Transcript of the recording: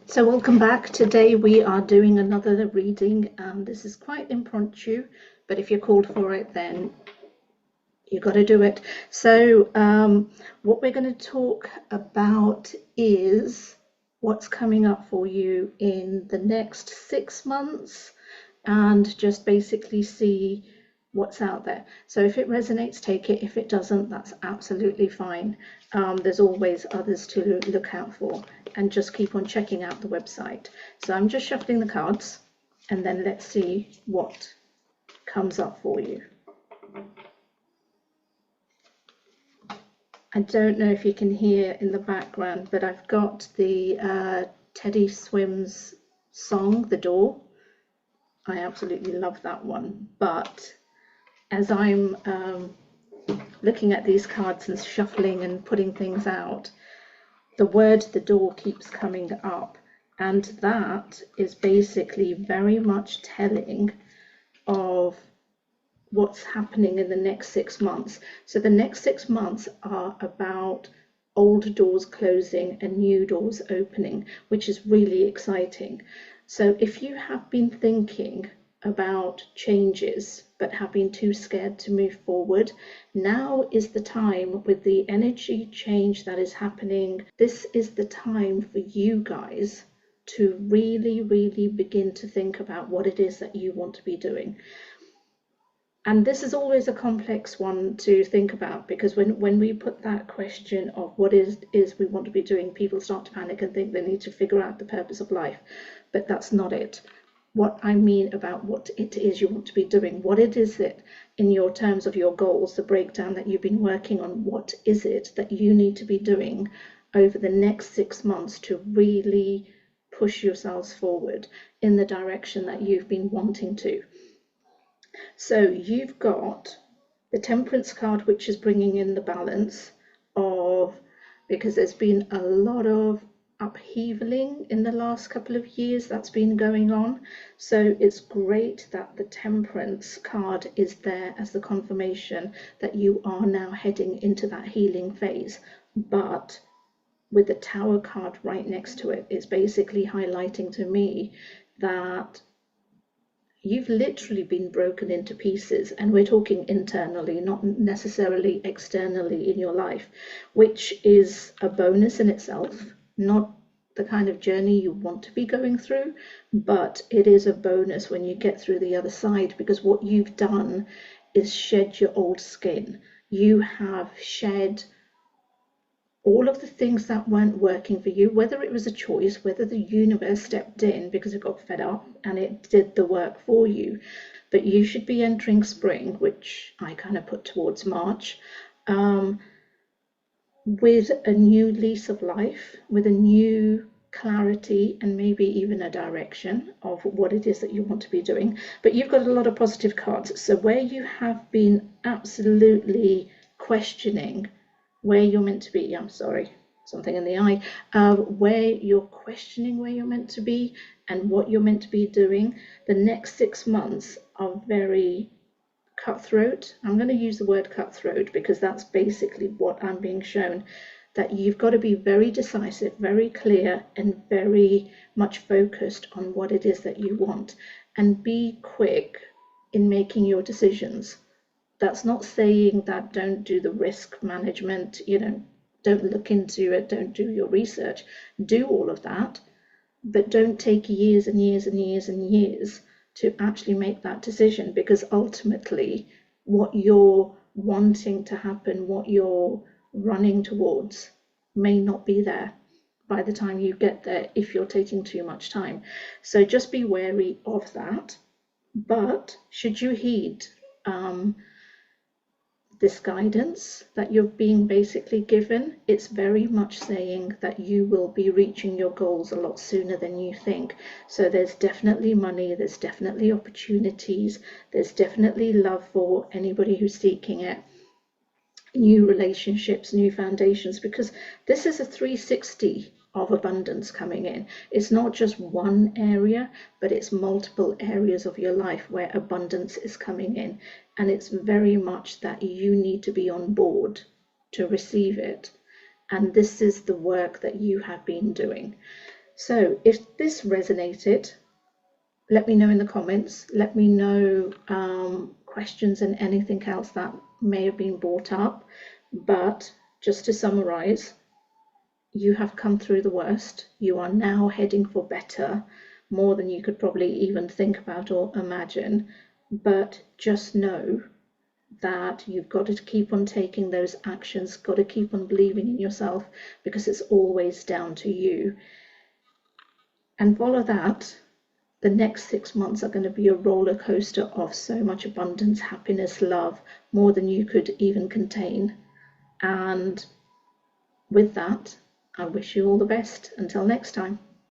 So welcome back. Today we are doing another reading. This is quite impromptu, but if you're called for it, then you got to do it. So what we're going to talk about is what's coming up for you in the next 6 months, and just basically see what's out there. So if it resonates, take it. If it doesn't, that's absolutely fine. There's always others to look out for, and just keep on checking out the website. So I'm just shuffling the cards, and then let's see what comes up for you. I don't know if you can hear in the background, but I've got the Teddy Swims song, The Door. I absolutely love that one. But as I'm looking at these cards and shuffling and putting things out, the word the door keeps coming up, and that is basically very much telling of what's happening in the next 6 months. So the next 6 months are about old doors closing and new doors opening, which is really exciting. So if you have been thinking about changes but have been too scared to move forward, now is the time. With the energy change that is happening, this is the time for you guys to really begin to think about what it is that you want to be doing. And this is always a complex one to think about, because when we put that question of what is we want to be doing, people start to panic and think they need to figure out the purpose of life. But that's not it. What I mean about what it is you want to be doing, what it is that in your terms of your goals, the breakdown that you've been working on, what is it that you need to be doing over the next 6 months to really push yourselves forward in the direction that you've been wanting to. So you've got the Temperance card, which is bringing in the balance of, because there's been a lot of upheavaling in the last couple of years that's been going on. So it's great that the Temperance card is there as the confirmation that you are now heading into that healing phase. But with the Tower card right next to it, it's basically highlighting to me that you've literally been broken into pieces, and we're talking internally, not necessarily externally in your life, which is a bonus in itself, not the kind of journey you want to be going through, but it is a bonus when you get through the other side, because what you've done is shed your old skin. You have shed all of the things that weren't working for you, whether it was a choice, whether the universe stepped in because it got fed up and it did the work for you. But you should be entering spring, which I kind of put towards March, with a new lease of life, with a new clarity, and maybe even a direction of what it is that you want to be doing. But you've got a lot of positive cards. So where you have been absolutely questioning where you're meant to be, I'm sorry, something in the eye, where you're questioning where you're meant to be and what you're meant to be doing, the next 6 months are very cutthroat. I'm going to use the word cutthroat because that's basically what I'm being shown, that you've got to be very decisive, very clear, and very much focused on what it is that you want, and be quick in making your decisions. That's not saying that don't do the risk management, don't look into it, don't do your research, do all of that, but don't take years and years and years and years to actually make that decision, because ultimately what you're wanting to happen, what you're running towards, may not be there by the time you get there if you're taking too much time. So just be wary of that. But should you heed this guidance that you're being basically given, it's very much saying that you will be reaching your goals a lot sooner than you think. So there's definitely money, there's definitely opportunities, there's definitely love for anybody who's seeking it, new relationships, new foundations, because this is a 360 of abundance coming in. It's not just one area, but it's multiple areas of your life where abundance is coming in, and it's very much that you need to be on board to receive it. And this is the work that you have been doing. So if this resonated, let me know in the comments. Let me know questions and anything else that may have been brought up. But just to summarize, you have come through the worst. You are now heading for better, more than you could probably even think about or imagine. But just know that you've got to keep on taking those actions, got to keep on believing in yourself, because it's always down to you. And follow that. The next 6 months are going to be a roller coaster of so much abundance, happiness, love, more than you could even contain. And with that, I wish you all the best. Until next time.